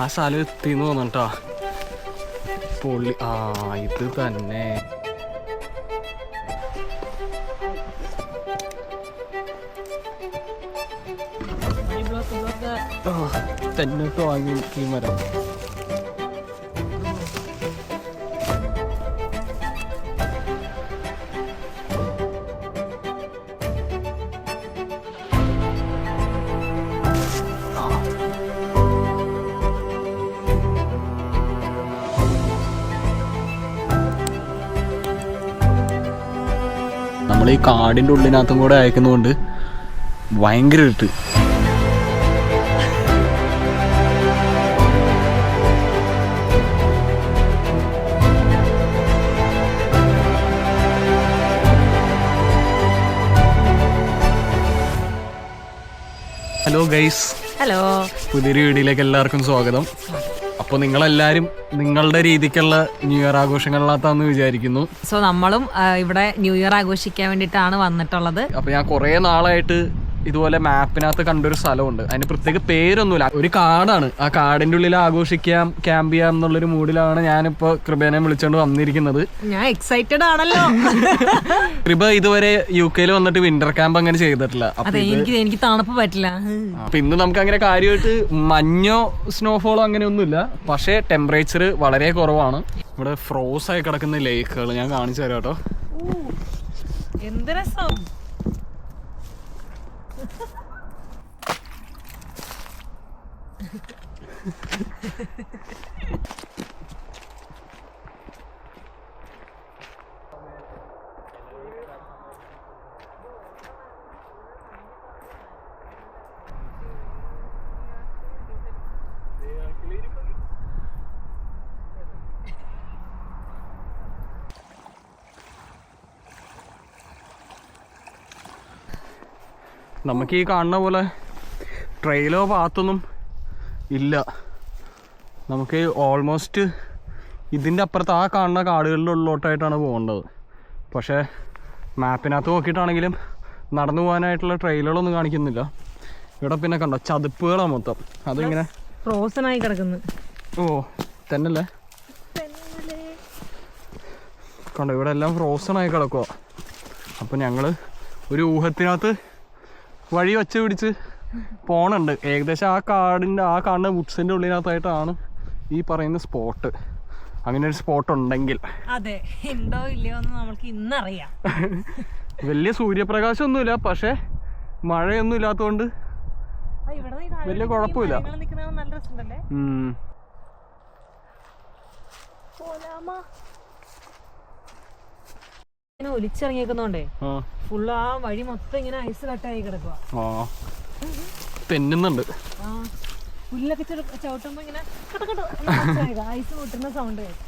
ആ സ്ഥലം എത്തിന്ന് തോന്നട്ടോ. പൊള്ളി. ആ ഇത് തന്നെ. തെന്നിട്ട് വാങ്ങി ഈ മരം. നമ്മൾ ഈ കാടിൻ്റെ ഉള്ളിനകത്തും കൂടെ അയക്കുന്നതുകൊണ്ട് ഭയങ്കര ഇരുട്ട്. ഹലോ ഗൈസ്, ഹലോ, പുതിയൊരു വീഡിയോയിലേക്ക് എല്ലാവർക്കും സ്വാഗതം. അപ്പോൾ നിങ്ങളെല്ലാവരും നിങ്ങളുടെ രീതിക്കുള്ള ന്യൂ ഇയർ ആഘോഷങ്ങളിനകത്താന്ന് വിചാരിക്കുന്നു. സോ നമ്മളും ഇവിടെ ന്യൂ ഇയർ ആഘോഷിക്കാൻ വേണ്ടിയിട്ടാണ് വന്നിട്ടുള്ളത്. അപ്പോൾ ഞാൻ കുറേ നാളായിട്ട് ഇതുപോലെ മാപ്പിനകത്ത് കണ്ടൊരു സ്ഥലമുണ്ട്. അതിന് പ്രത്യേക പേരൊന്നുമില്ല, ഒരു കാടാണ്. ആ കാടിൻ്റെ ഉള്ളിൽ ആഘോഷിക്കാം, ക്യാമ്പ് ചെയ്യാം എന്നുള്ളൊരു മൂഡിലാണ് ഞാനിപ്പോൾ കൃപേനെ വിളിച്ചുകൊണ്ട് വന്നിരിക്കുന്നത്. ഞാൻ എക്സൈറ്റഡ് ആണല്ലോ. കൃപ ഇതുവരെ UK വന്നിട്ട് വിന്റർ ക്യാമ്പ് അങ്ങനെ ചെയ്തിട്ടില്ല. അതെ, എനിക്ക് തണുപ്പ് പറ്റില്ല. അപ്പൊ ഇന്ന് നമുക്ക് അങ്ങനെ കാര്യമായിട്ട് മഞ്ഞോ സ്നോഫോളോ അങ്ങനെ ഒന്നുമില്ല, പക്ഷേ ടെമ്പറേച്ചർ വളരെ കുറവാണ്. ഇവിടെ ഫ്രോസ് ആയി കിടക്കുന്ന ലേക്കുകൾ ഞാൻ കാണിച്ചു തരാം കേട്ടോ. എന്ത് രസം. നമുക്ക് ഈ കാണുന്ന പോലെ ട്രെയിലോ പാത്തൊന്നും ഇല്ല. നമുക്ക് ഓൾമോസ്റ്റ് ഇതിൻ്റെ അപ്പുറത്ത് ആ കാണുന്ന കാടുകളിൻ്റെ ഉള്ളിലോട്ടായിട്ടാണ് പോകേണ്ടത്. പക്ഷേ മാപ്പിനകത്ത് നോക്കിയിട്ടാണെങ്കിലും നടന്നു പോകാനായിട്ടുള്ള ട്രെയിലുകളൊന്നും കാണിക്കുന്നില്ല. ഇവിടെ പിന്നെ കണ്ടോ ചതുപ്പുകളാണ് മൊത്തം. അതിങ്ങനെ ഫ്രോസൺ ആയി കിടക്കുന്നു. ഓ തന്നെയല്ലേ, കണ്ടോ ഇവിടെ എല്ലാം ഫ്രോസൺ ആയി കിടക്കുക. അപ്പം ഞങ്ങൾ ഒരു ഊഹത്തിനകത്ത് വഴി വച്ച് പിടിച്ച് പോണുണ്ട്. ഏകദേശം ആ കാണുന്ന വുഡ്സിൻ്റെ ഉള്ളിനകത്തായിട്ടാണ് ഈ പറയുന്ന സ്പോട്ട്. അങ്ങനെ ഒരു സ്പോട്ട് ഉണ്ടെങ്കിൽ അതെ, ഉണ്ടോ ഇല്ലയോ എന്ന് നമുക്ക് ഇന്നറിയാം. വലിയ സൂര്യപ്രകാശം ഒന്നുമില്ല, പക്ഷെ മഴയൊന്നും ഇല്ലാത്തതുകൊണ്ട് വലിയ കുഴപ്പമില്ല. ഒലിച്ചിറങ്ങിയേക്കുന്നോണ്ടേ ഫുള്ള് ആ വഴി മൊത്തം ഇങ്ങനെ ഐസ് കട്ടായി കിടക്കുക. തെന്നുന്നുണ്ട്. പുല്ലൊക്കെ ചവിട്ടുമ്പോ ഇങ്ങനെ ഐസ് പൊട്ടുന്ന സൗണ്ട് കേൾക്കും.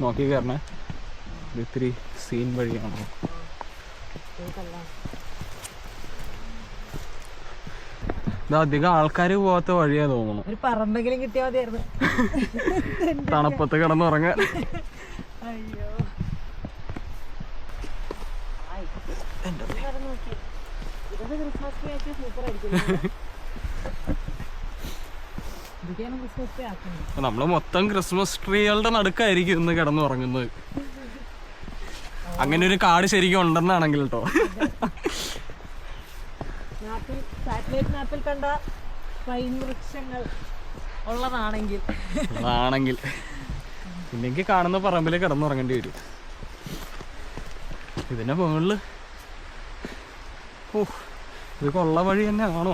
നോക്കി കയറണേ, ഇത്തിരി സീൻ വഴിയാണോ. ഇത് അധികം ആൾക്കാർ പോവാത്ത വഴിയാ തോന്നുന്നു. ഒരു പറമ്പെങ്കിലും കിട്ടിയാൽ മതിയായിരുന്നു തണുപ്പത്ത് കിടന്നുറങ്ങാൻ. അയ്യോ, നമ്മള് മൊത്തം ക്രിസ്മസ് ട്രീകളുടെ നടുക്കായിരിക്കും ഇന്ന് കിടന്നുറങ്ങുന്നത്. അങ്ങനെ ഒരു കാട് ശരിക്കും ഉണ്ടെന്നാണെങ്കിൽ കേട്ടോ. സാറ്റലൈറ്റ് മാപ്പിൽ കണ്ട പൈൻ വൃക്ഷങ്ങൾ ഉള്ളതാണെങ്കിൽ ഇല്ലെങ്കിൽ കാണുന്ന പറമ്പിൽ കിടന്നുറങ്ങേണ്ടി വരും. ഇതിന്റെ മുകളില് ഇത് കൊള്ള വഴി തന്നെ ആണോ?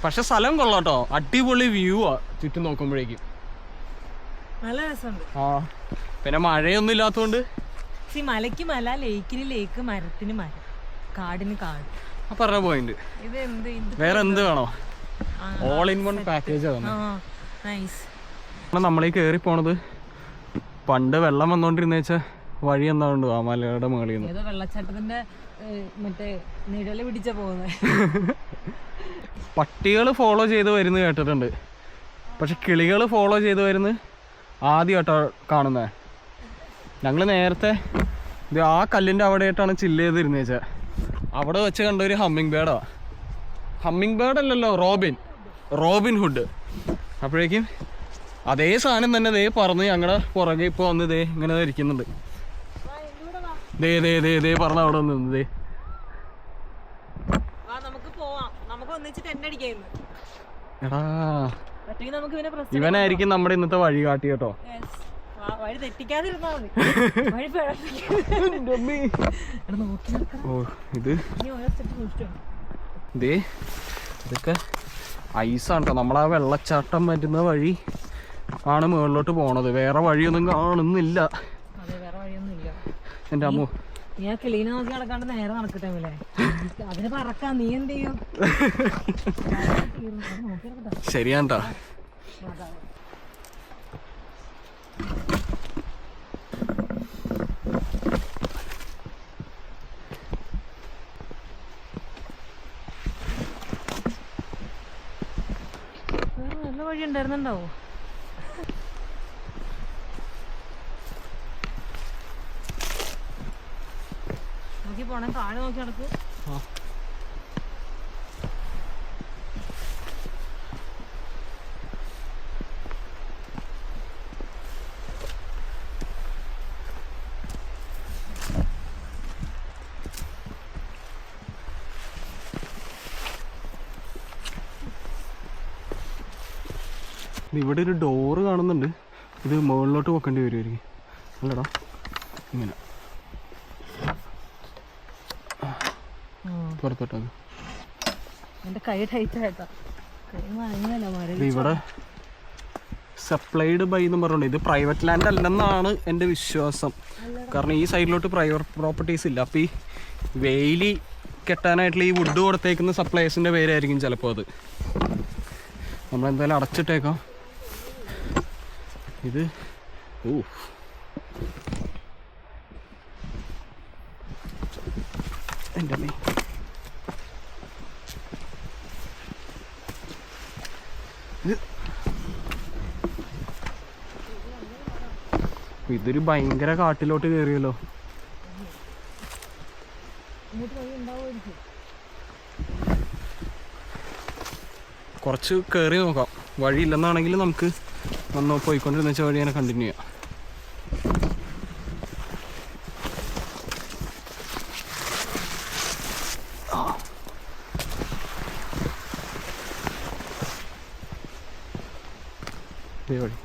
പക്ഷെ സ്ഥലം കൊള്ളാട്ടോ, അടിപൊളി വ്യൂ ആ ചുറ്റും നോക്കുമ്പോഴേക്കും. നല്ല രസമുണ്ട്. ആ പിന്നെ മഴയൊന്നും ഇല്ലാത്തതുകൊണ്ട് മലയ്ക്ക് മല, ലേക്കിന് ലേക്ക്, മരത്തിന് മരം, കാടിന് കാട്. പറഞ്ഞ പോയിന്റ്. ഇത് എന്ത് വേറെ എന്ത് വേണോ? ഓൾ ഇൻ വൺ പാക്കേജ് ആണ്. നമ്മളീ കയറി പോണത് പണ്ട് വെള്ളം വന്നോണ്ടിരുന്ന വെച്ചാൽ വഴി എന്താണ്ട് ആ മലയുടെ മുകളിൽ നിന്ന് ഏതോ വെള്ളച്ചാട്ടത്തിന്റെ മറ്റേ നിഴല് പിടിച്ച പോകുന്നത്. പട്ടികൾ ഫോളോ ചെയ്ത് വരുന്ന കേട്ടിട്ടുണ്ട്, പക്ഷെ കിളികൾ ഫോളോ ചെയ്ത് വരുന്നത് ആദ്യമായിട്ടാ കാണുന്നത്. ഞങ്ങൾ നേരത്തെ ഇത് ആ കല്ലിൻ്റെ അവിടെയായിട്ടാണ് ചില്ല് ചെയ്തിരുന്നത് വെച്ചാൽ അവിടെ വെച്ച് കണ്ട ഒരു ഹമ്മിങ് ബേർഡാ. ഹമ്മിങ് ബേർഡ് അല്ലല്ലോ, റോബിൻ ഹുഡ്. അപ്പോഴേക്കും അതേ സാധനം തന്നെ ദേ പറന്ന് ഞങ്ങളുടെ പുറകെ ഇപ്പോൾ വന്ന് ദേ ഇങ്ങനെ ഇരിക്കുന്നുണ്ട്. ദേ പറഞ്ഞ അവിടെ വന്ന് ദേ. എടാ ഇവനായിരിക്കും നമ്മുടെ ഇന്നത്തെ വഴി കാട്ടി കേട്ടോ. ഓ ഇതൊക്കെ ഐസാണ് കേട്ടോ. നമ്മളാ വെള്ളച്ചാട്ടം വരുന്ന വഴി ആണ് മുകളിലോട്ട് പോണത്. വേറെ വഴിയൊന്നും കാണുന്നില്ല. എൻ്റെ അമ്മോ, ഞാൻ കിളീനെ നോക്കി നടക്കാണ്ട് നേരെ നടക്കട്ടെ. അതിന് പറക്കാൻ നീ എന്ത് ചെയ്യും? ശരിയാണ്ടാ. വേറെ നല്ല വഴി ഉണ്ടായിരുന്നുണ്ടാവോ? നോക്കി പോണേ, താഴെ നോക്കി നടക്ക്. ഇവിടെ ഒരു ഡോറ് കാണുന്നുണ്ട്. ഇത് മുകളിലോട്ട് വെക്കേണ്ടി വരുമായിരിക്കും. അല്ലടാ, ഇങ്ങനെ പുറത്തോട്ടത്. ഇവിടെ സപ്ലൈഡ് ബൈ എന്ന് പറഞ്ഞുകൊണ്ട് ഇത് പ്രൈവറ്റ് ലാൻഡ് അല്ലെന്നാണ് എൻ്റെ വിശ്വാസം. കാരണം ഈ സൈഡിലോട്ട് പ്രൈവറ്റ് പ്രോപ്പർട്ടീസ് ഇല്ല. അപ്പോൾ ഈ വേലി കെട്ടാനായിട്ടുള്ള ഈ വുഡ് കൊടുത്തേക്കുന്ന സപ്ലൈസിൻ്റെ പേരായിരിക്കും ചിലപ്പോൾ അത്. നമ്മളെന്തായാലും അടച്ചിട്ടേക്കാം ഇത്. എൻ്റെ അമ്മേ, ഇതൊരു ഭയങ്കര കാട്ടിലോട്ട് കയറിയല്ലോ. കുറച്ച് കയറി നോക്കാം. വഴിയില്ലെന്നാണെങ്കിൽ നമുക്ക് വന്ന് പോയിക്കൊണ്ടിരുന്ന വെച്ചാൽ വഴി അങ്ങനെ കണ്ടിന്യൂ ചെയ്യാം. വഴി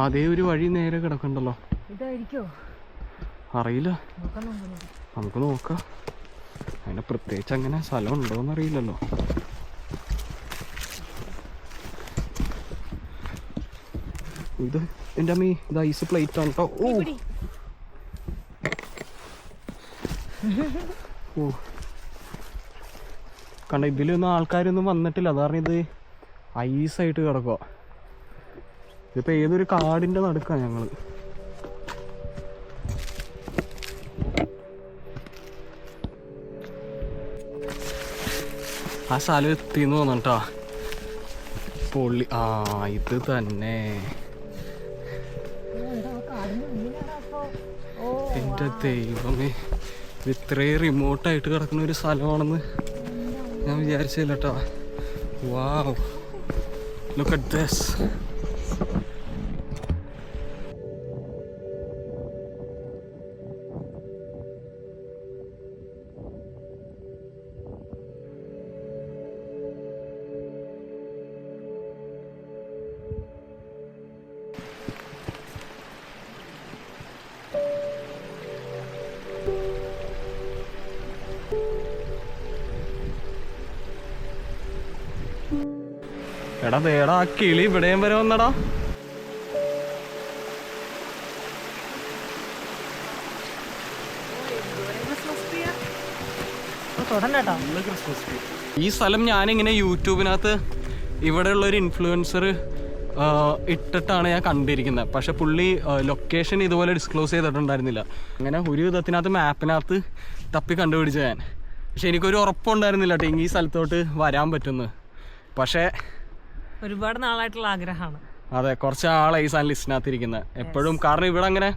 അതേ ഒരു വഴി നേരെ കിടക്കണ്ടല്ലോ. അറിയില്ല, നമുക്ക് നോക്കാം. അതിന് പ്രത്യേകിച്ച് അങ്ങനെ സ്ഥലം ഉണ്ടോന്ന് അറിയില്ലല്ലോ. ഇത് എൻ്റെ അമ്മീ, ഇത് ഐസ് പ്ലേറ്റ് ആണ് കേട്ടോ. ഓ കണ്ട, ഇതിലൊന്നും ആൾക്കാരൊന്നും വന്നിട്ടില്ല. അതാണ് ഇത് ഐസായിട്ട് കിടക്കുക. ഇതിപ്പോൾ ഏതൊരു കാടിൻ്റെ നടുക്കാണ് ഞങ്ങൾ. ആ സ്ഥലം എത്തിന്ന് തോന്നട്ടാ. പൊള്ളി. ഇത് തന്നെ എൻ്റെ ദൈവമേ, ഇത്രയും റിമോട്ടായിട്ട് കിടക്കുന്ന ഒരു സ്ഥലമാണെന്ന് ഞാൻ വിചാരിച്ചില്ല കേട്ടോ. വാവ്, ലുക്ക് അറ്റ് ദിസ്. എടാ ദേടാ ആ കിളി ഇവിടെയും വരെ വന്നടാ. ഈ സ്ഥലം ഞാനിങ്ങനെ യൂട്യൂബിനകത്ത് ഇവിടെയുള്ള ഒരു ഇൻഫ്ലുവൻസർ ഇട്ടിട്ടാണ് ഞാൻ കണ്ടിരിക്കുന്നത്. പക്ഷെ പുള്ളി ലൊക്കേഷൻ ഇതുപോലെ ഡിസ്ക്ലോസ് ചെയ്തിട്ടുണ്ടായിരുന്നില്ല. അങ്ങനെ ഒരു വിധത്തിനകത്ത് മാപ്പിനകത്ത് തപ്പി കണ്ടുപിടിച്ച ഞാൻ. പക്ഷെ എനിക്കൊരു ഉറപ്പുണ്ടായിരുന്നില്ല കേട്ടോ ഈ സ്ഥലത്തോട്ട് വരാൻ പറ്റുമെന്ന്. പക്ഷേ ഒരുപാട് നാളായിട്ടുള്ള ആഗ്രഹമാണ്. അതെ, കുറച്ച് ആളായി ഈ സാധനം ലിസ്റ്റിനകത്ത് ഇരിക്കുന്നത് എപ്പോഴും. കാരണം ഇവിടെ അങ്ങനെ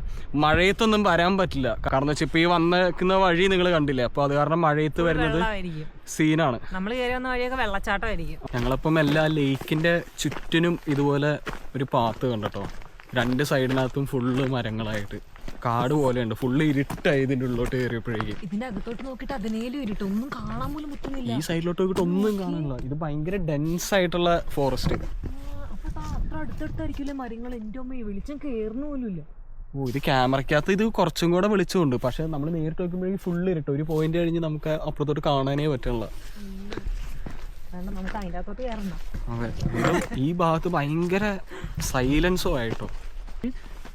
മഴയത്തൊന്നും വരാൻ പറ്റില്ല. കാരണം വെച്ചാൽ ഇപ്പോൾ ഈ വന്നിരിക്കുന്ന വഴി നിങ്ങൾ കണ്ടില്ലേ, അപ്പോൾ അത് കാരണം മഴയത്ത് വരുന്നത് സീനാണ്. നമ്മൾ കയറി വന്ന വഴിയൊക്കെ വെള്ളച്ചാട്ടമായിരിക്കും. ഞങ്ങളിപ്പം എല്ലാ ലേക്കിന്റെ ചുറ്റിനും ഇതുപോലെ ഒരു പാത്ത് കണ്ടോ. 2 സൈഡിനകത്തും ഫുള്ള് മരങ്ങളായിട്ട് കാട് പോലെയുണ്ട്. ഫുള്ള് ഇരുട്ടായി ഇതിന്റെ ഉള്ളോട്ട് കയറിയപ്പോഴേക്കും. ഇതിന്റെ അകത്തോട്ട് നോക്കിയിട്ട് അതിനേലും ഇരുട്ട്, ഒന്നും കാണാൻ പോലും പറ്റുന്നില്ല. ഈ സൈഡിലോട്ട് നോക്കിയിട്ട് ഒന്നും കാണാനില്ല. ഇത് ഭയങ്കര ഡെൻസ് ആയിട്ടുള്ള ഫോറസ്റ്റ്. അത്ര അടുത്തടുത്തായിരിക്കില്ലേ മരങ്ങൾ. എൻ്റെ അമ്മ വെളിച്ചം കയറുന്ന പോലും ഇല്ല. ഓ, ഇത് ക്യാമറയ്ക്കകത്ത് ഇത് കുറച്ചും കൂടെ വെളിച്ചമുണ്ട്. പക്ഷെ നമ്മൾ നേരിട്ട് നോക്കുമ്പോഴേക്കും ഫുള്ള് ഇരുട്ട്. ഒരു പോയിന്റ് കഴിഞ്ഞ് നമുക്ക് അപ്പുറത്തോട്ട് കാണാനേ പറ്റുള്ള. അതെ, ഈ ഭാഗത്ത് ഭയങ്കര സൈലൻസോ ആയിട്ടോ.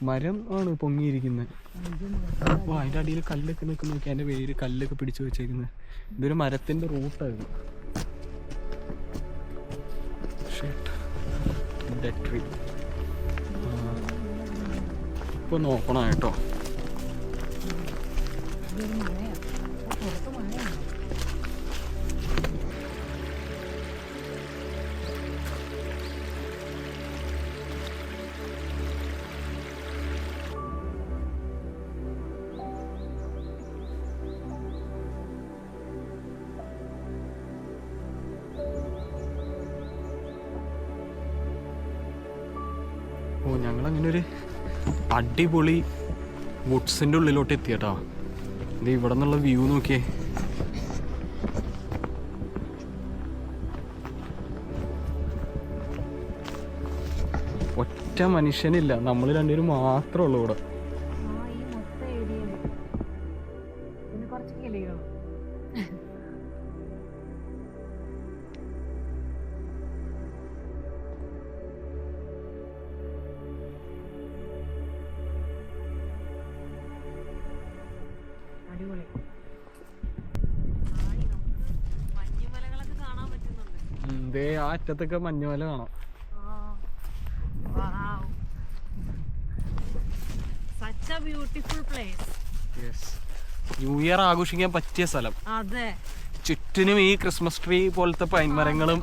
മരം ആണ് പൊങ്ങിയിരിക്കുന്നത്. അപ്പോൾ അതിൻ്റെ അടിയിൽ കല്ലൊക്കെ നിൽക്കുന്ന നോക്കി. അതിൻ്റെ പേര് കല്ലൊക്കെ പിടിച്ചു വെച്ചേക്കുന്നത്. ഇതൊരു മരത്തിൻ്റെ റൂട്ടായിരുന്നു. ഇപ്പോൾ നോക്കണം കേട്ടോ. ഓ, ഞങ്ങളങ്ങനെ ഒരു അടിപൊളി വുഡ്സിൻ്റെ ഉള്ളിലോട്ട് എത്തിയട്ടോ. ഇത് ഇവിടെ നിന്നുള്ള വ്യൂ നോക്കിയേ. ഒറ്റ മനുഷ്യനില്ല, നമ്മൾ രണ്ടുപേരും മാത്രമേ ഉള്ളൂ ഇവിടെ. ദേ ആ അറ്റത്തൊക്കെ മഞ്ഞുമല കാണാം. ന്യൂ ഇയർ ആഘോഷിക്കാൻ പറ്റിയ സ്ഥലം. അതെ, ചുറ്റിനും ഈ ക്രിസ്മസ് ട്രീ പോലത്തെ പൈൻമരങ്ങളും.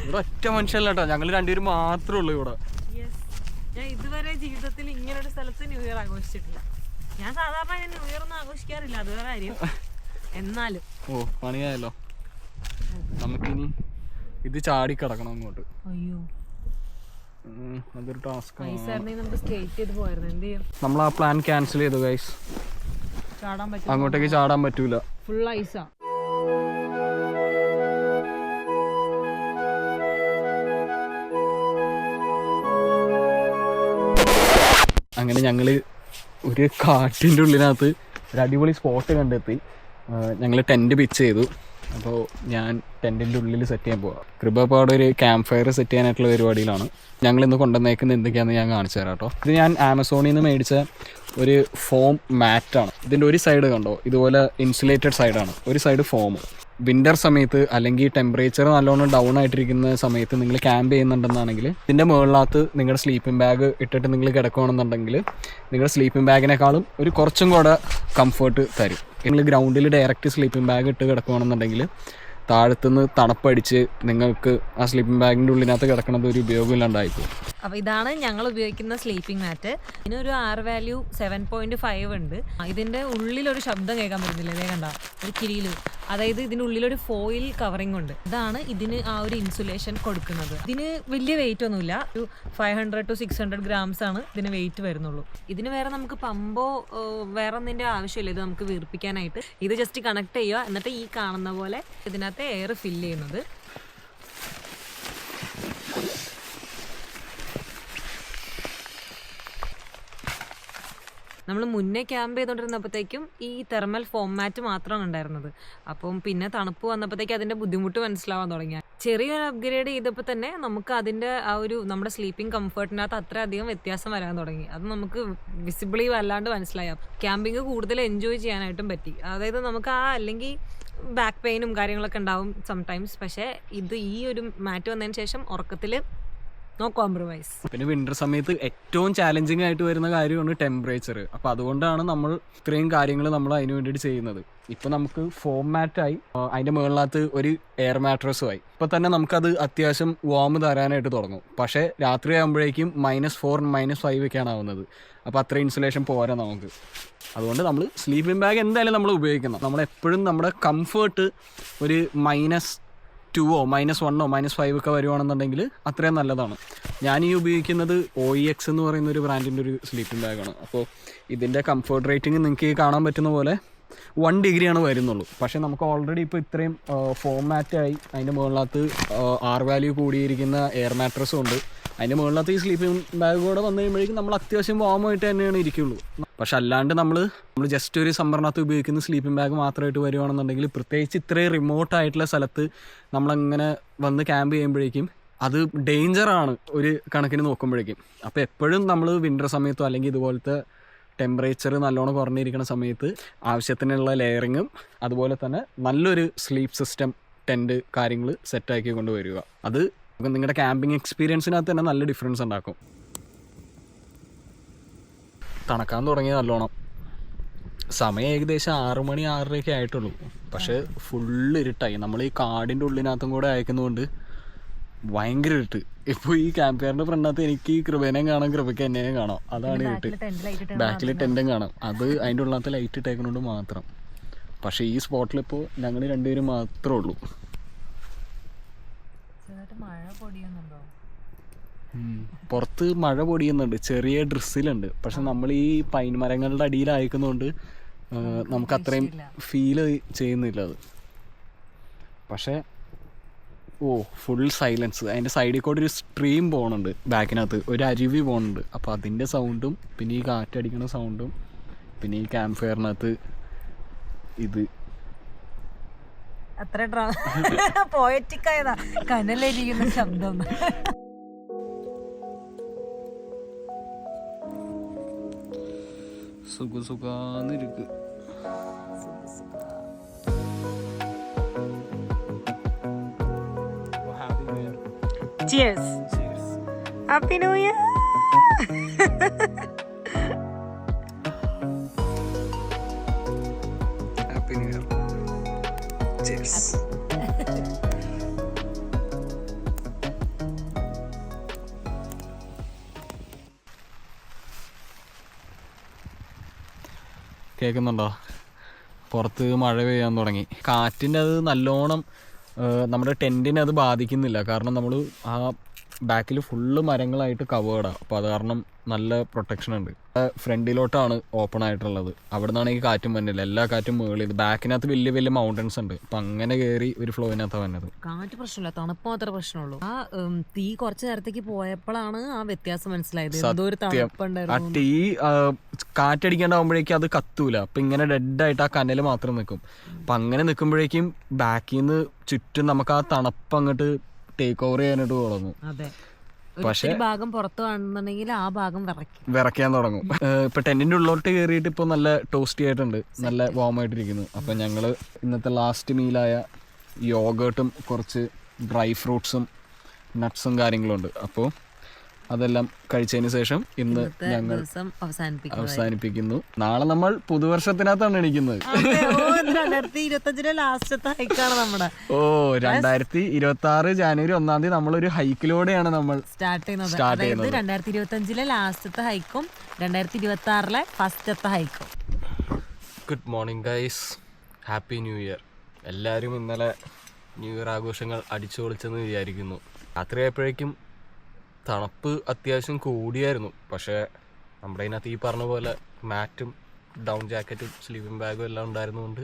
ഇവിടെ ഒറ്റ മനുഷ്യല്ല കേട്ടോ, ഞങ്ങൾ രണ്ടുപേരും മാത്രമേ ഉള്ളൂ ഇവിടെ. ഞാൻ ഇതുവരെ ജീവിതത്തിൽ ഇങ്ങനൊരു സ്ഥലത്ത് ന്യൂ ഇയർ ആഘോഷിച്ചിട്ടില്ല. ഞാൻ സാധാരണ ന്യൂ ഇയർ ഒന്നും ആഘോഷിക്കാറില്ല, അത് വേറെ കാര്യം. എന്നാലും ഓ, പണിയായല്ലോ. നമുക്കിനി ഇത് ചാടി കിടക്കണം അങ്ങോട്ട്. അയ്യോ, അതൊരു ടാസ്ക്. നമ്മൾ ആ പ്ലാൻ ക്യാൻസൽ ചെയ്തു ഗൈസ്. അങ്ങോട്ടേക്ക് ചാടാൻ പറ്റൂല, ഫുൾ ഐസാ. അങ്ങനെ ഞങ്ങള് ഒരു കാട്ടിൻ്റെ ഉള്ളിനകത്ത് ഒരു അടിപൊളി സ്പോട്ട് കണ്ടെത്തി. ഞങ്ങൾ ടെൻറ്റ് പിച്ച് ചെയ്തു. അപ്പോൾ ഞാൻ ടെൻറ്റിൻ്റെ ഉള്ളിൽ സെറ്റ് ചെയ്യാൻ പോവാം. കൃപപ്പാട് ഒരു ക്യാമ്പ് ഫയർ സെറ്റ് ചെയ്യാനായിട്ടുള്ള പരിപാടിയിലാണ്. ഞങ്ങളിന്ന് കൊണ്ടുവന്നേക്കുന്നത് എന്തൊക്കെയാണെന്ന് ഞാൻ കാണിച്ചു തരാം കേട്ടോ. ഇത് ഞാൻ ആമസോണിൽ നിന്ന് മേടിച്ച ഒരു ഫോം മാറ്റാണ്. ഇതിൻ്റെ ഒരു സൈഡ് കണ്ടോ, ഇതുപോലെ ഇൻസുലേറ്റഡ് സൈഡാണ്, ഒരു സൈഡ് ഫോം. വിൻ്റർ സമയത്ത് അല്ലെങ്കിൽ ടെമ്പറേച്ചർ നല്ലോണം ഡൗൺ ആയിട്ടിരിക്കുന്ന സമയത്ത് നിങ്ങൾ ക്യാമ്പ് ചെയ്യുന്നുണ്ടെന്നാണെങ്കിൽ ഇതിൻ്റെ മുകളിനകത്ത് നിങ്ങളുടെ സ്ലീപ്പിംഗ് ബാഗ് ഇട്ടിട്ട് നിങ്ങൾ കിടക്കുകയാണെന്നുണ്ടെങ്കിൽ നിങ്ങളുടെ സ്ലീപ്പിംഗ് ബാഗിനേക്കാളും ഒരു കുറച്ചും കൂടെ കംഫർട്ട് തരും. നിങ്ങൾ ഗ്രൗണ്ടിൽ ഡയറക്റ്റ് സ്ലീപ്പിംഗ് ബാഗ് ഇട്ട് കിടക്കുകയാണെന്നുണ്ടെങ്കിൽ താഴത്തുനിന്ന് തണുപ്പടിച്ച് നിങ്ങൾക്ക് ആ സ്ലീപ്പിംഗ് ബാഗിൻ്റെ ഉള്ളിനകത്ത് കിടക്കുന്നത് ഒരു ഉപയോഗമില്ലാണ്ടായിപ്പോൾ. അപ്പോൾ ഇതാണ് ഞങ്ങൾ ഉപയോഗിക്കുന്ന സ്ലീപ്പിംഗ് മാറ്റ്. ഇതിനൊരു R വാല്യൂ 7.5 ഉണ്ട്. ഇതിൻ്റെ ഉള്ളിലൊരു ശബ്ദം കേൾക്കാൻ പറ്റുന്നില്ല, ഇതേ കണ്ട ഒരു കിരിയിലും. അതായത് ഇതിൻ്റെ ഉള്ളിലൊരു ഫോയിൽ കവറിംഗ് ഉണ്ട്. ഇതാണ് ഇതിന് ആ ഒരു ഇൻസുലേഷൻ കൊടുക്കുന്നത്. ഇതിന് വലിയ വെയിറ്റ് ഒന്നുമില്ല, ഒരു 500 to 600 grams ആണ് ഇതിന് വെയിറ്റ് വരുന്നുള്ളൂ. ഇതിന് വേറെ നമുക്ക് പമ്പോ വേറെ ഒന്നിൻ്റെ ആവശ്യമില്ല ഇത് നമുക്ക് വീർപ്പിക്കാനായിട്ട്. ഇത് ജസ്റ്റ് കണക്ട് ചെയ്യുക, എന്നിട്ട് ഈ കാണുന്ന പോലെ ഇതിനകത്ത് എയർ ഫില്ല് ചെയ്യുന്നത്. നമ്മൾ മുന്നേ ക്യാമ്പ് ചെയ്തുകൊണ്ടിരുന്നപ്പോഴത്തേക്കും ഈ തെർമൽ ഫോം മാറ്റ് മാത്രമാണ് ഉണ്ടായിരുന്നത്. അപ്പം പിന്നെ തണുപ്പ് വന്നപ്പോഴത്തേക്ക് അതിൻ്റെ ബുദ്ധിമുട്ട് മനസ്സിലാവാൻ തുടങ്ങി. ചെറിയൊരു അപ്ഗ്രേഡ് ചെയ്തപ്പോൾ തന്നെ നമുക്ക് അതിൻ്റെ ആ ഒരു നമ്മുടെ സ്ലീപ്പിംഗ് കംഫർട്ടിനകത്ത് അത്രയധികം വ്യത്യാസം വരാൻ തുടങ്ങി. അത് നമുക്ക് വിസിബിളി വല്ലാണ്ട് മനസ്സിലായി. ക്യാമ്പിങ് കൂടുതൽ എൻജോയ് ചെയ്യാനായിട്ടും പറ്റി. അതായത് നമുക്ക് അല്ലെങ്കിൽ ബാക്ക് പെയിനും കാര്യങ്ങളൊക്കെ ഉണ്ടാവും സംടൈംസ്. പക്ഷേ ഈ ഒരു മാറ്റ് വന്നതിന് ശേഷം ഉറക്കത്തിൽ നോ കോംപ്രമൈസ്. പിന്നെ വിൻ്റർ സമയത്ത് ഏറ്റവും ചാലഞ്ചിങ് ആയിട്ട് വരുന്ന കാര്യമാണ് ടെമ്പറേച്ചർ. അപ്പോൾ അതുകൊണ്ടാണ് നമ്മൾ ഇത്രയും കാര്യങ്ങൾ നമ്മൾ അതിന് വേണ്ടിയിട്ട് ചെയ്യുന്നത്. ഇപ്പോൾ നമുക്ക് ഫോം മാറ്റായി, അതിൻ്റെ മുകളിനകത്ത് ഒരു എയർ മാട്രസുമായി. ഇപ്പോൾ തന്നെ നമുക്കത് അത്യാവശ്യം വാം തരാനായിട്ട് തുടങ്ങും. പക്ഷേ രാത്രി ആകുമ്പോഴേക്കും -4 -5 ഒക്കെയാണ് ആവുന്നത്. അപ്പോൾ അത്ര ഇൻസുലേഷൻ പോരാ നമുക്ക്. അതുകൊണ്ട് നമ്മൾ സ്ലീപ്പിംഗ് ബാഗ് എന്തായാലും നമ്മൾ ഉപയോഗിക്കണം. നമ്മളെപ്പോഴും നമ്മുടെ കംഫേർട്ട് ഒരു -2 -1 -5 ഒക്കെ വരുവാണെന്നുണ്ടെങ്കിൽ അത്രയും നല്ലതാണ്. ഞാൻ ഈ ഉപയോഗിക്കുന്നത് OEX എന്ന് പറയുന്ന ഒരു ബ്രാൻഡിൻ്റെ ഒരു സ്ലീപ്പിംഗ് ബാഗാണ്. അപ്പോൾ ഇതിൻ്റെ കംഫർട്ട് റേറ്റിംഗ് നിങ്ങൾക്ക് കാണാൻ പറ്റുന്ന പോലെ 1 ഡിഗ്രിയാണ് വരുന്നുള്ളൂ. പക്ഷേ നമുക്ക് ഓൾറെഡി ഇപ്പോൾ ഇത്രയും ഫോമാറ്റായി അതിൻ്റെ മുകളിനകത്ത് R വാല്യൂ കൂടിയിരിക്കുന്ന എയർ മാട്രസും ഉണ്ട്. അതിൻ്റെ മുകളിനകത്ത് ഈ സ്ലീപ്പിംഗ് ബാഗ് കൂടെ വന്നു കഴിയുമ്പോഴേക്കും നമ്മൾ അത്യാവശ്യം വാമായിട്ട് തന്നെയാണ് ഇരിക്കുള്ളൂ. പക്ഷെ അല്ലാണ്ട് നമ്മൾ ജസ്റ്റ് ഒരു സമ്മറിനകത്ത് ഉപയോഗിക്കുന്ന സ്ലീപ്പിംഗ് ബാഗ് മാത്രമായിട്ട് വരുവാണെന്നുണ്ടെങ്കിൽ, പ്രത്യേകിച്ച് ഇത്രയും റിമോട്ടായിട്ടുള്ള സ്ഥലത്ത് നമ്മളങ്ങനെ വന്ന് ക്യാമ്പ് ചെയ്യുമ്പോഴേക്കും അത് ഡേഞ്ചറാണ് ഒരു കണക്കിന് നോക്കുമ്പോഴേക്കും. അപ്പോൾ എപ്പോഴും നമ്മൾ വിൻ്റർ സമയത്തോ അല്ലെങ്കിൽ ഇതുപോലത്തെ ടെമ്പറേച്ചർ നല്ലോണം കുറഞ്ഞിരിക്കുന്ന സമയത്ത് ആവശ്യത്തിനുള്ള ലെയറിങ്ങും അതുപോലെ തന്നെ നല്ലൊരു സ്ലീപ്പ് സിസ്റ്റം, ടെൻറ്റ് കാര്യങ്ങൾ സെറ്റാക്കി കൊണ്ടുവരിക. അത് നിങ്ങളുടെ ക്യാമ്പിങ് എക്സ്പീരിയൻസിനകത്ത് തന്നെ നല്ല ഡിഫറൻസ് ഉണ്ടാക്കും. തണുക്കാൻ തുടങ്ങിയ നല്ലോണം. സമയം ഏകദേശം 6 മണി 6:30 ആയിട്ടുള്ളൂ. പക്ഷേ ഫുള്ള് ഇരുട്ടായി. നമ്മൾ ഈ കാടിൻ്റെ ഉള്ളിനകത്തും കൂടെ അയക്കുന്നതുകൊണ്ട് ഭയങ്കര ഇരുട്ട്. ഇപ്പോൾ ഈ ക്യാമ്പ് ഫയറിൻ്റെ ഫ്രണ്ടിനകത്ത് എനിക്ക് കൃപേനെയും കാണാം, കൃപയ്ക്ക് എന്നെയും കാണാം. അതാണ് ഇരുട്ട്. ബാക്കിൽ ടെൻറ്റും കാണാം. അത് അതിൻ്റെ ഉള്ളിനകത്ത് ലൈറ്റ് ഇട്ടേക്കുന്നതുകൊണ്ട് മാത്രം. പക്ഷേ ഈ സ്പോട്ടിലിപ്പോൾ ഞങ്ങൾ രണ്ടുപേരും മാത്രമേ ഉള്ളൂ. പുറത്ത് മഴ പൊടിയുന്നുണ്ട്, ചെറിയ ഡ്രിസ്സിലുണ്ട്. പക്ഷെ നമ്മൾ ഈ പൈൻ മരങ്ങളുടെ അടിയിലയക്കുന്നതുകൊണ്ട് നമുക്ക് അത്രയും ഫീൽ ചെയ്യുന്നില്ല അത്. പക്ഷേ ഫുൾ സൈലൻസ്. അതിൻ്റെ സൈഡിൽ കൂടെ ഒരു സ്ട്രീം പോകുന്നുണ്ട്, ബാക്കിനകത്ത് ഒരു അരുവി പോകുന്നുണ്ട്. അപ്പോൾ അതിൻ്റെ സൗണ്ടും പിന്നെ ഈ കാറ്റടിക്കുന്ന സൗണ്ടും പിന്നെ ഈ ക്യാമ്പ് ഫയറിനകത്ത് ഇത് അത്ര പോയറ്റിക്കായതാ, കനലരിയുന്ന ശബ്ദം. സുഖസുഖാന്നിരിക്ക്. Cheers. Happy New Year. Happy New Year. Cheers. കേൾക്കുന്നുണ്ടോ? പുറത്ത് മഴ പെയ്യാൻ തുടങ്ങി. കാറ്റിൻ്റെ അത് നല്ലോണം നമ്മുടെ ടെൻറ്റിനെ അത് ബാധിക്കുന്നില്ല. കാരണം നമ്മൾ ആ ബാക്കിൽ ഫുള്ള് മരങ്ങളായിട്ട് കവേർഡാണ്. അപ്പോൾ അത് കാരണം നല്ല പ്രൊട്ടക്ഷൻ ഉണ്ട്. ഫ്രണ്ടിലോട്ടാണ് ഓപ്പൺ ആയിട്ടുള്ളത്. അവിടെ നിന്നാണ് ഈ കാറ്റും വന്നില്ല. എല്ലാ കാറ്റും മുകളിൽ. ബാക്കിനകത്ത് വലിയ വലിയ മൗണ്ടൻസ് ഉണ്ട്. അപ്പം അങ്ങനെ കയറി ഒരു ഫ്ലോയിനകത്താണ് വന്നത്. കാറ്റ് പ്രശ്നമില്ല, തണുപ്പ് മാത്രമേ പ്രശ്നമുള്ളൂ. ആ തീ കുറച്ച് നേരത്തേക്ക് പോയപ്പോഴാണ് ആ വ്യത്യാസം മനസ്സിലായത്. ആ തീ കാറ്റടിക്കാണ്ടാവുമ്പോഴേക്കും അത് കത്തൂല. അപ്പം ഇങ്ങനെ ഡെഡായിട്ട് ആ കനൽ മാത്രം നിൽക്കും. അപ്പം അങ്ങനെ നിൽക്കുമ്പോഴേക്കും ബാക്കിൽ നിന്ന് ചുറ്റും നമുക്ക് ആ തണുപ്പ് അങ്ങോട്ട് ടേക്ക് ഓവർ ചെയ്യാനായിട്ട് തുടങ്ങും. പക്ഷേ ഭാഗം പുറത്ത് കാണുന്നുണ്ടെങ്കിൽ ആ ഭാഗം വിറയ്ക്കാൻ തുടങ്ങും. ഇപ്പൊ ടെന്റിന്റെ ഉള്ളോട്ട് കയറിയിട്ട് ഇപ്പൊ നല്ല ടോസ്റ്റി ആയിട്ടുണ്ട്, നല്ല വാം ആയിട്ടിരിക്കുന്നു. അപ്പൊ ഞങ്ങള് ഇന്നത്തെ ലാസ്റ്റ് മീലായ യോഗേർട്ടും കുറച്ച് ഡ്രൈ ഫ്രൂട്ട്സും നട്ട്സും കാര്യങ്ങളും ഉണ്ട്. അപ്പോൾ അതെല്ലാം കഴിച്ചതിന് ശേഷം ഇന്ന് ഞങ്ങൾ അവസാനിപ്പിക്കുന്നു. നാളെ നമ്മൾ പുതുവർഷത്തിനകത്താണ് എണീക്കുന്നത്. 2026 ജനുവരി 1-ാം തീയതി നമ്മളൊരു ഹൈക്കിലൂടെയാണ് നമ്മൾ സ്റ്റാർട്ട് ചെയ്യുന്നത്. 2025 ലാസ്റ്റത്തെ ഹൈക്കും 2026 ഫസ്റ്റത്തെ ഹൈക്കും. Good morning guys, happy new year. എല്ലാവരും ഇന്നലെ ന്യൂ ഇയർ ആഘോഷങ്ങൾ അടിച്ചു പൊളിച്ചെന്ന് വിചാരിക്കുന്നു. രാത്രിയായപ്പോഴേക്കും തണുപ്പ് അത്യാവശ്യം കൂടിയായിരുന്നു. പക്ഷേ നമ്മുടെ അതിനകത്ത് ഈ പറഞ്ഞ പോലെ മാറ്റും ഡൗൺ ജാക്കറ്റും സ്ലീപ്പിംഗ് ബാഗും എല്ലാം ഉണ്ടായിരുന്നുകൊണ്ട്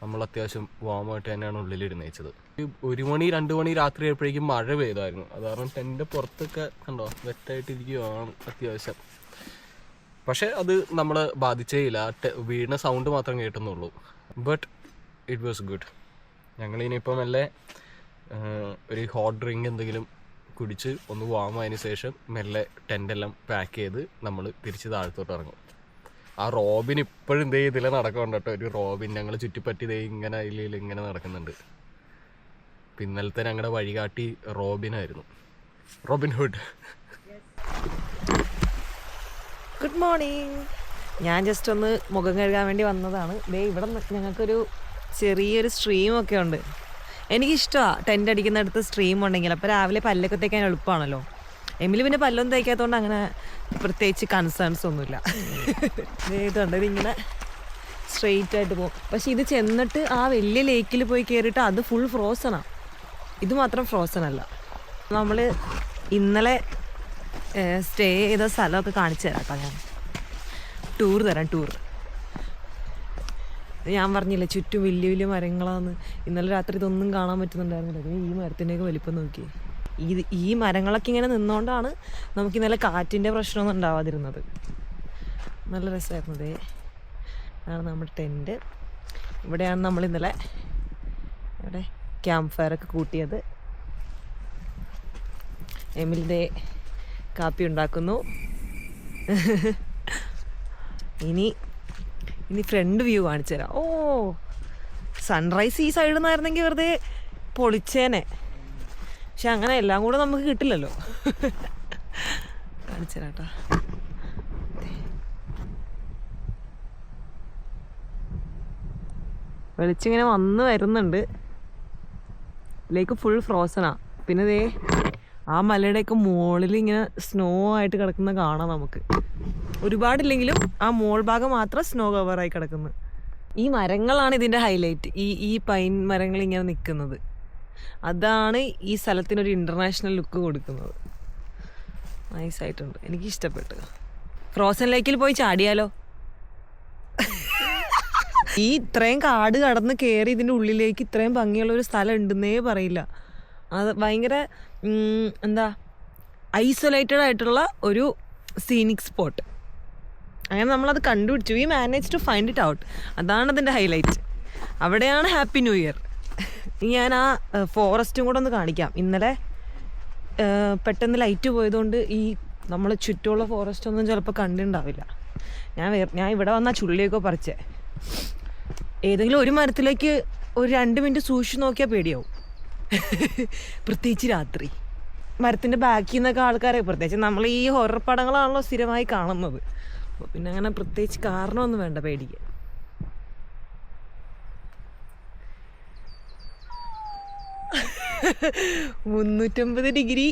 നമ്മൾ അത്യാവശ്യം വാമായിട്ട് തന്നെയാണ് ഉള്ളിലിരുന്നേച്ചത്. 1 മണി 2 മണി രാത്രി ആയപ്പോഴേക്കും മഴ പെയ്തായിരുന്നു. അത് കാരണം ടെൻ്റെ പുറത്തൊക്കെ കണ്ടോ വെറ്റായിട്ടിരിക്കുകയാണ് അത്യാവശ്യം. പക്ഷെ അത് നമ്മൾ ബാധിച്ചേയില്ല. വീടിന് സൗണ്ട് മാത്രം കേട്ടുന്നുള്ളൂ. But it was good. ഞങ്ങളിനിയിപ്പം മെല്ലെ ഒരു ഹോട്ട് ഡ്രിങ്ക് എന്തെങ്കിലും കുടിച്ച് ഒന്ന് വാമായതിന് ശേഷം മെല്ലെ ടെൻ്റെല്ലാം പാക്ക് ചെയ്ത് നമ്മൾ തിരിച്ച് താഴത്തോട്ട് ഇറങ്ങും. ആ റോബിൻ ഇപ്പോഴും ഇതേ ഇതിൽ നടക്കുന്നുണ്ട് കേട്ടോ. ഒരു റോബിൻ ഞങ്ങൾ ചുറ്റിപ്പറ്റി ഇതേ ഇങ്ങനെ അതിൽ ഇങ്ങനെ നടക്കുന്നുണ്ട്. ഇന്നലത്തെ ഞങ്ങളുടെ വഴികാട്ടി റോബിനായിരുന്നു, റോബിൻ ഹുഡ്. Good morning. ഞാൻ ജസ്റ്റ് ഒന്ന് മുഖം കഴുകാൻ വേണ്ടി വന്നതാണ്. ഇവിടെ ഞങ്ങൾക്കൊരു ചെറിയൊരു സ്ട്രീമൊക്കെ ഉണ്ട്. എനിക്കിഷ്ടമാണ് ടെൻ്റ് അടിക്കുന്നിടത്ത് സ്ട്രീം ഉണ്ടെങ്കിൽ. അപ്പോൾ രാവിലെ പല്ലൊക്കെ തേക്കാൻ എളുപ്പമാണല്ലോ. എമിലി പിന്നെ പല്ലൊന്നും തേക്കാത്തതുകൊണ്ട് അങ്ങനെ പ്രത്യേകിച്ച് കൺസേൺസ് ഒന്നുമില്ല. ഇതുണ്ട്, ഇതിങ്ങനെ സ്ട്രെയിറ്റ് ആയിട്ട് പോകും. പക്ഷെ ഇത് ചെന്നിട്ട് ആ വലിയ ലേക്കിൽ പോയി കയറിയിട്ട് അത് ഫുൾ ഫ്രോസണാണ്. ഇത് മാത്രം ഫ്രോസൺ അല്ല. നമ്മൾ ഇന്നലെ സ്റ്റേ ചെയ്ത സ്ഥലമൊക്കെ കാണിച്ചു തരാം കേട്ടോ. ഞാൻ ടൂർ ഞാൻ പറഞ്ഞില്ലേ ചുറ്റും വലിയ വലിയ മരങ്ങളാന്ന്. ഇന്നലെ രാത്രി ഇതൊന്നും കാണാൻ പറ്റുന്നുണ്ടായിരുന്നില്ല. ഈ മരത്തിൻ്റെയൊക്കെ വലിപ്പം നോക്കി. ഈ മരങ്ങളൊക്കെ ഇങ്ങനെ നിന്നുകൊണ്ടാണ് നമുക്ക് ഇന്നലെ കാറ്റിൻ്റെ പ്രശ്നമൊന്നും ഉണ്ടാവാതിരുന്നത്. നല്ല രസമായിരുന്നു. ഇതേ ആണ് നമ്മുടെ ടെൻറ്റ്. ഇവിടെയാണ് നമ്മൾ ഇന്നലെ ഇവിടെ ക്യാമ്പ് ഫയറൊക്കെ കൂട്ടിയത്. എമിലിൻ്റെ കാപ്പി ഉണ്ടാക്കുന്നു. ഇനി ഫ്രണ്ട് വ്യൂ കാണിച്ചു തരാം. ഓ, സൺറൈസ് ഈ സൈഡിൽ നിന്നായിരുന്നെങ്കിൽ വെറുതെ പൊളിച്ചേനെ. പക്ഷെ അങ്ങനെ എല്ലാം കൂടെ നമുക്ക് കിട്ടില്ലല്ലോ. കാണിച്ചു തരാം കേട്ടോ. വെളിച്ചിങ്ങനെ വന്ന് വരുന്നുണ്ട്. ലേക്ക് ഫുൾ ഫ്രോസണാ. പിന്നെ ദേ ആ മലയുടെയൊക്കെ മുകളിൽ ഇങ്ങനെ സ്നോ ആയിട്ട് കിടക്കുന്ന കാണാം നമുക്ക്. ഒരുപാടില്ലെങ്കിലും ആ മോൾ ഭാഗം മാത്രം സ്നോ കവറായി കിടക്കുന്നത്. ഈ മരങ്ങളാണ് ഇതിൻ്റെ ഹൈലൈറ്റ്. ഈ പൈൻ മരങ്ങൾ ഇങ്ങനെ നിൽക്കുന്നത് അതാണ് ഈ സ്ഥലത്തിനൊരു ഇൻ്റർനാഷണൽ ലുക്ക് കൊടുക്കുന്നത്. നൈസായിട്ടുണ്ട്, എനിക്കിഷ്ടപ്പെട്ടു. ഫ്രോസൺ ലേക്കിൽ പോയി ചാടിയാലോ? ഈ ഇത്രയും കാട് കടന്ന് കയറി ഇതിൻ്റെ ഉള്ളിലേക്ക് ഇത്രയും ഭംഗിയുള്ള ഒരു സ്ഥലം ഉണ്ടെന്നേ പറയില്ല. അത് ഭയങ്കര എന്താ ഐസൊലേറ്റഡ് ആയിട്ടുള്ള ഒരു സീനിക് സ്പോട്ട്. അങ്ങനെ നമ്മളത് കണ്ടുപിടിച്ചു. We manage to find it out. അതാണ് അതിൻ്റെ ഹൈലൈറ്റ്. അവിടെയാണ് ഹാപ്പി ന്യൂ ഇയർ. ഞാൻ ആ ഫോറസ്റ്റും കൂടെ ഒന്ന് കാണിക്കാം. ഇന്നലെ പെട്ടെന്ന് ലൈറ്റ് പോയതുകൊണ്ട് ഈ നമ്മൾ ചുറ്റുമുള്ള ഫോറസ്റ്റ് ഒന്നും ചിലപ്പോൾ കണ്ടിട്ടുണ്ടാവില്ല. ഞാൻ ഇവിടെ വന്നാൽ ചുള്ളിയൊക്കെ പറിച്ചേ. ഏതെങ്കിലും ഒരു മരത്തിലേക്ക് ഒരു 2 മിനിറ്റ് സൂക്ഷിച്ച് നോക്കിയാൽ പേടിയാവും. പ്രത്യേകിച്ച് രാത്രി മരത്തിൻ്റെ ബാക്കിൽ നിന്നൊക്കെ ആൾക്കാരെ, പ്രത്യേകിച്ച് നമ്മൾ ഈ ഹൊറർ പടങ്ങളാണല്ലോ സ്ഥിരമായി കാണുന്നത്. അപ്പോൾ പിന്നെ അങ്ങനെ പ്രത്യേകിച്ച് കാരണമൊന്നും വേണ്ട പേടിക്കാൻ. ഡിഗ്രി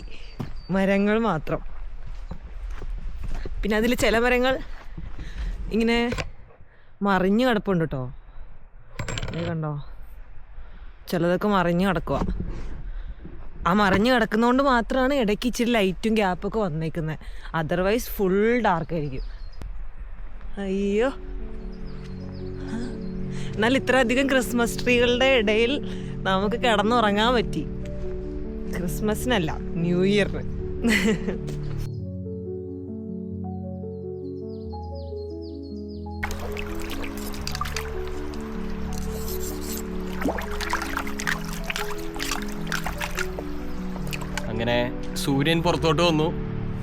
മരങ്ങൾ മാത്രം. പിന്നെ അതിൽ ചില മരങ്ങൾ ഇങ്ങനെ മറിഞ്ഞു കിടപ്പുണ്ട് കേട്ടോ. കണ്ടോ, ചിലതൊക്കെ മറിഞ്ഞു കിടക്കുക. ആ മറിഞ്ഞു കിടക്കുന്നതുകൊണ്ട് മാത്രമാണ് ഇടയ്ക്ക് ഇച്ചിരി ലൈറ്റും ഗ്യാപ്പൊക്കെ വന്നേക്കുന്നത്. അതർവൈസ് ഫുൾ ഡാർക്കായിരിക്കും. അയ്യോ, എന്നാൽ ഇത്ര അധികം ക്രിസ്മസ് ട്രീകളുടെ ഇടയിൽ നമുക്ക് കിടന്നുറങ്ങാൻ പറ്റി. ക്രിസ്മസിനല്ല, ന്യൂ ഇയറിന്. അങ്ങനെ സൂര്യൻ പുറത്തോട്ട് വന്നു.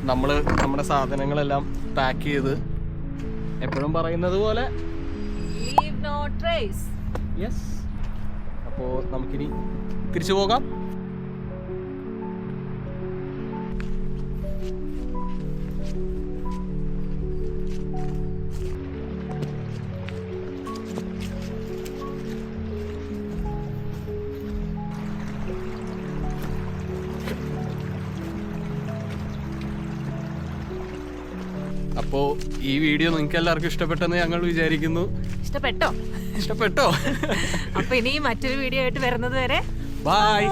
നമ്മൾ നമ്മുടെ സാധനങ്ങളെല്ലാം പാക്ക് ചെയ്ത് എപ്പോഴും പറയുന്നത് പോലെ യെസ്. അപ്പോൾ നമുക്കിനി തിരിച്ചു പോകാം. അപ്പോൾ ഈ വീഡിയോ നിങ്ങൾക്ക് എല്ലാവർക്കും ഇഷ്ടപ്പെട്ടെന്ന് ഞങ്ങൾ വിചാരിക്കുന്നു. ഇഷ്ടപ്പെട്ടോ? ഇഷ്ടപ്പെട്ടോ? അപ്പൊ ഇനി മറ്റൊരു വീഡിയോ ആയിട്ട് വരുന്നത് വരെ ബൈ.